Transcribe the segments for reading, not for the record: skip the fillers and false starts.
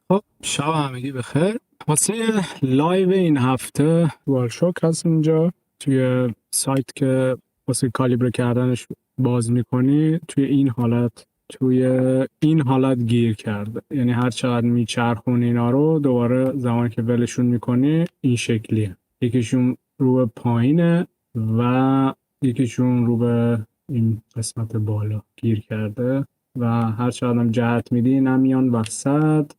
خب شب همگی بخیر. واسه لایو این هفته وارشوک هست اینجا توی سایت که واسه کالیبر کردنش باز میکنی. توی این حالت گیر کرده، یعنی هر چقدر میچرخون اینا رو دوباره زمانی که ولشون میکنی این شکلیه. یکیشون رو به پایینه و یکیشون رو به این قسمت بالا گیر کرده و هر چقدر هم جهت میدی نمیان وسط،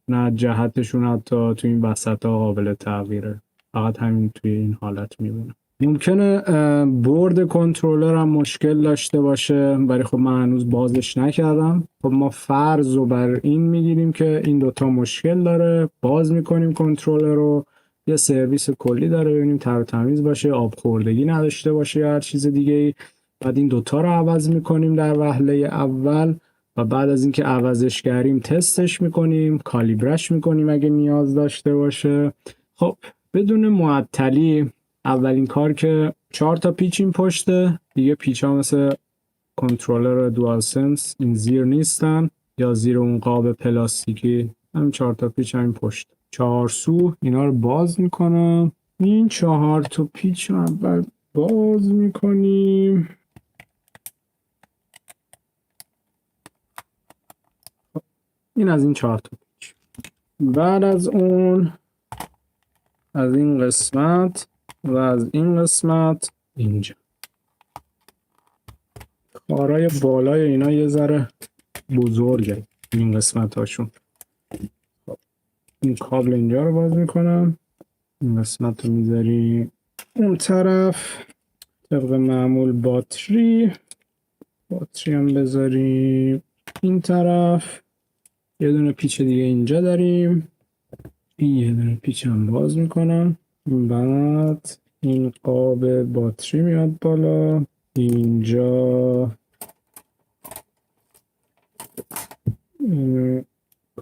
نه جهتشون حتی توی این وسط ها قابل تغییره، فقط همین توی این حالت میمونه. ممکنه برد کنترلر هم مشکل داشته باشه، ولی خب من هنوز بازش نکردم. خب ما فرض رو بر این میگیریم که این دوتا مشکل داره، باز میکنیم کنترلر رو، یه سرویس کلی داره، ببینیم تر و تمیز باشه، آب خوردگی نداشته باشه یا هر چیز دیگه ای. بعد این دوتا رو عوض میکنیم در وهله اول و بعد از اینکه عوضش کردیم تستش میکنیم، کالیبرش میکنیم اگه نیاز داشته باشه. خب بدون معطلی اولین کار که 4 تا پیچ این پشته، دیگه پیچ ها مثل کنترلر دوال سنس این زیر نیستن یا زیر اون قاب پلاستیکی، همین 4 تا پیچ همین پشت 4 سو. اینا رو باز میکنم. این 4 تا پیچ رو اول باز میکنیم. این از این 4 تا پیچ. بعد از اون از این قسمت و از این قسمت اینجا خارای بالای اینا یه ذره بزرگه این قسمت هاشون. این کابل اینجا رو باز میکنم، این قسمت رو میذاریم اون طرف. طبق معمول باتری هم بذاریم این طرف. یه دونه پیچ دیگه اینجا داریم، این یه دونه پیچ هم باز میکنم. بعد این قاب باتری میاد بالا، اینجا این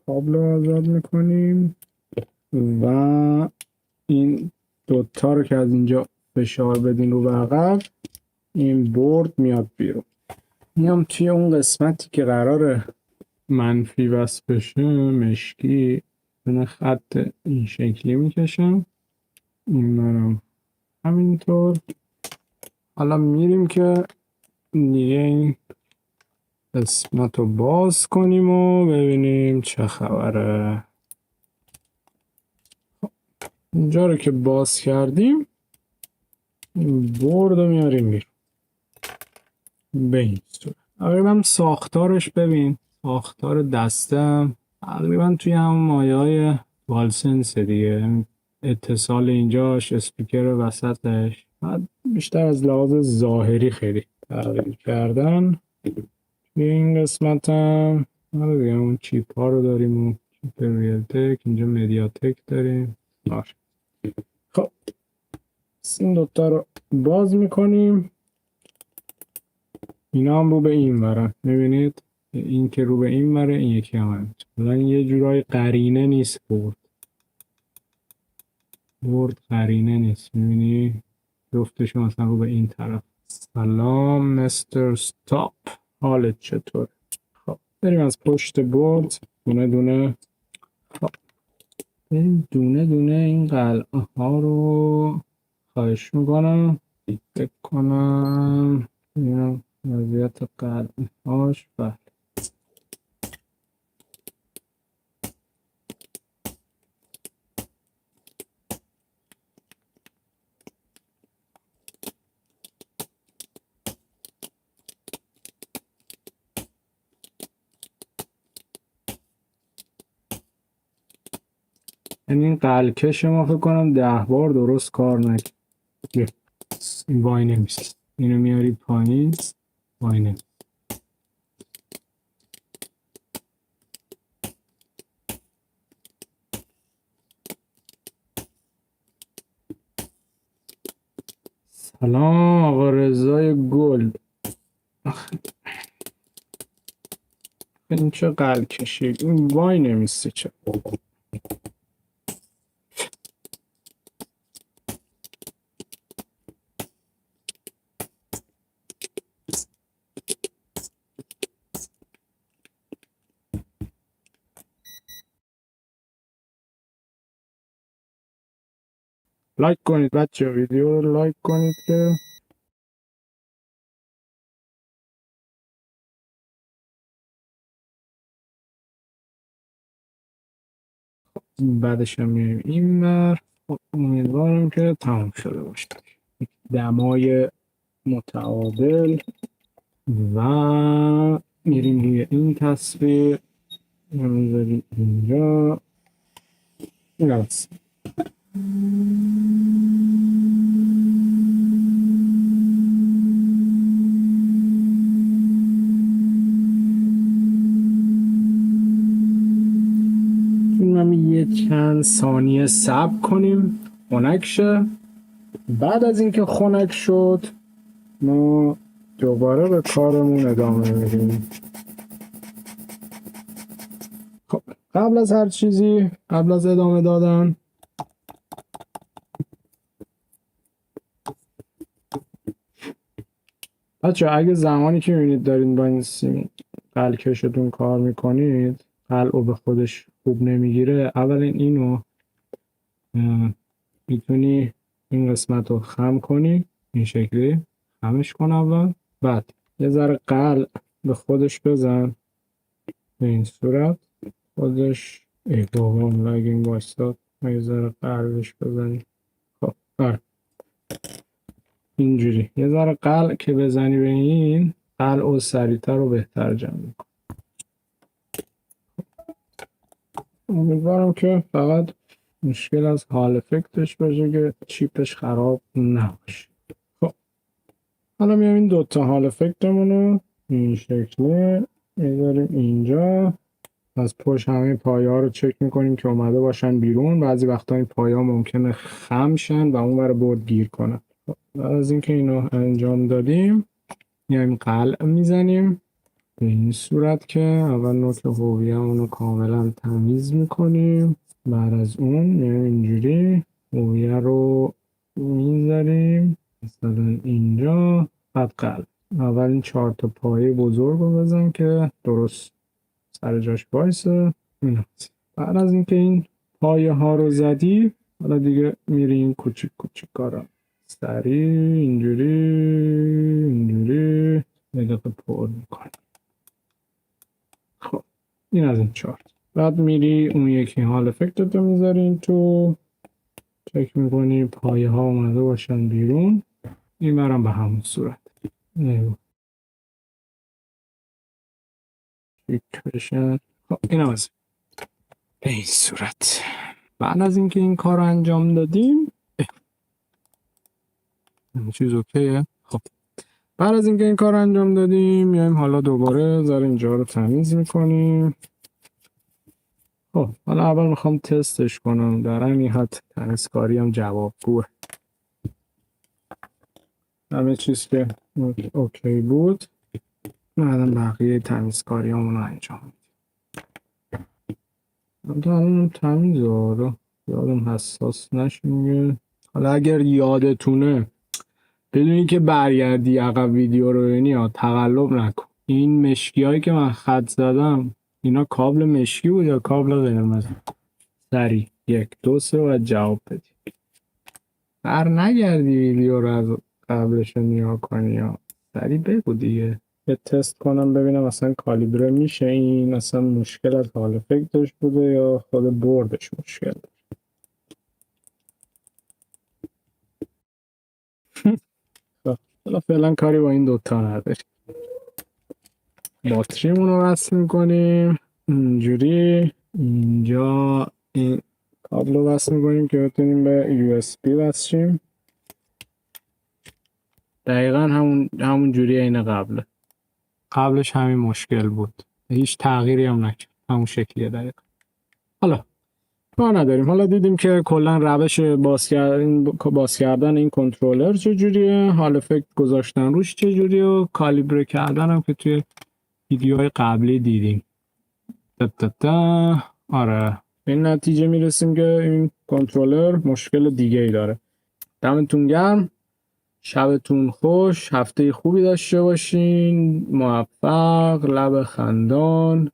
کابل رو آزاد میکنیم و این دوتا رو که از اینجا فشار بدین رو به عقب، این برد میاد بیرون. میام توی اون قسمتی که قراره منفی وصل بشه مشکی، من خط این شکلی میکشم، این منم همینطور. حالا میریم که دیگه این قسمت رو باز کنیم و ببینیم چه خبره. اینجا رو که باز کردیم این برد رو میاریم بیرون به این صورت. تقریبا ساختارش ببین، ساختار دستم تقریبا توی همون مایه های والسنس دیگه. اتصال اینجاش، اسپیکر وسطش، بعد بیشتر از لحاظ ظاهری خیلی تغییر کردن. توی این قسمت هم دیگه اون چیپ ها رو داریم، اون چیپ ریل تک، اینجا مدیاتک داریم. خب این دوتا رو باز میکنیم. اینا هم رو به این ورن، میبینید این که رو به این وره، این یکی هم یه جورای قرینه نیست. برد قرینه نیست، میبینی جفتشون مثلا رو به این طرف. سلام مستر ستاپ، حالت چطور؟ خب بریم از پشت برد دونه دونه. خب بریم دونه دونه این قلعه ها رو خواهش میکنم دیکته کنم. ببینم وضعیت قلعه هاش. بله این قلکش ما فکر کنم 10 بار درست کار نکرد. این وای نمیست، اینو میاری پایین، وای نمیست. سلام آقا رضای گل. این چه قلکشی، این وای نمیسته چه. لایک کنید بچه، ویدیو رو لایک کنید که بعدش هم میریم این بر. امیدوارم که تمام شده باشه. دمای متعادل و میریم روی این تصویر میذاریم اینجا. این هست. یه چند ثانیه صبر کنیم خنک شه. بعد از اینکه خنک شد ما دوباره به کارمون ادامه میدیم. خب قبل از هر چیزی، قبل از ادامه دادن، بچه اگه زمانی که میبینید دارین با این قلکشتون کار میکنید قلعو به خودش خوب نمیگیره، اولین اینو میتونی این قسمت رو خم کنی، این شکلی خمش کن اول، بعد یه ذره قلع به خودش بزن به این صورت. خودش دوم لگین بایستاد یه ذره قلبش بزنی. خب اینجوری یه ذره قلع که بزنی به این قلع و سریعتر و بهتر جمع میکن. امیدوارم که فقط مشکل از حال افکتش باشه که چیپش خراب نباشه. خب حالا میام این دوتا حال افکتمون رو این شکلی میذاریم اینجا. از پشت همه پایه ها رو چک میکنیم که اومده باشن بیرون. بعضی وقتا این پایه ها ممکنه خم شن و اون ور برد گیر کنن. بعد از اینکه اینو انجام دادیم میایم قلع میزنیم به این صورت که اول نوک هویه‌مون رو کاملا تمیز میکنیم. بعد از اون میایم اینجوری هویه رو میذاریم مثلا اینجا. بعد قلع اول این 4 تا پایه بزرگ رو بزن که درست سر جاش وایسه. بعد از اینکه این پایه ها رو زدی حالا دیگه میری این کوچیک کوچیک کارا سریع اینجوری یه دقیقه پر میکنی. خب این از این 4. بعد میری اون یکی حال افکت رو میذارین تو، چک میکنی پایه ها اومده باشن بیرون. این برم به همون صورت بشن. خب این هم از به این صورت. بعد از اینکه این کار رو انجام دادیم این چیز اوکیه. خب بعد از اینکه این کار رو انجام دادیم میایم حالا دوباره ذره اینجا رو تمیز میکنیم. خب حالا اول میخوام تستش کنم در همین حد تمیزکاری هم جوابگوه. همه چیز که اوکی بود بعدم بقیه تمیزکاری همون رو انجام میدیم. الان تمیز رو یادم حساس نشیم. حالا اگر یادتونه بدونی که برگردی عقب ویدیو رو ببینی یا تقلب نکن. این مشکی هایی که من خط زدم اینا کابل مشکی بود یا کابل قرمز؟ سریع 1 2 3 باید جواب بدی. بر نگردی ویدیو رو از قبلش نگاه کنی یا سریع بگو دیگه. یه تست کنم ببینم اصلا کالیبره میشه این، اصلا مشکل از حال افکتش بوده یا خود بردش مشکل. حالا فعلا کاری با این دوتا نداریم. باتریمون رو وصل میکنیم اینجوری. اینجا این کابل رو وصل میکنیم که بتونیم به USB وصلیم. دقیقا همون جوری عین قبلش همین مشکل بود، هیچ تغییری هم نکرد، همون شکلیه دقیقا. حالا کار نداریم. حالا دیدیم که کلا روش باز کردن این کنترلر چجوریه، حال افکت گذاشتن روش چجوریه و کالیبره کردن هم که توی ویدیوهای قبلی دیدیم. آره به این نتیجه میرسیم که این کنترلر مشکل دیگه ای داره. دمتون گرم، شبتون خوش، هفته خوبی داشته باشین، موفق، لب خندان،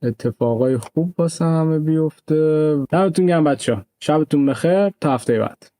اتفاقای خوب واسه همه بیفته. دمتون گرم بچه‌ها، شبتون بخیر تا هفته بعد.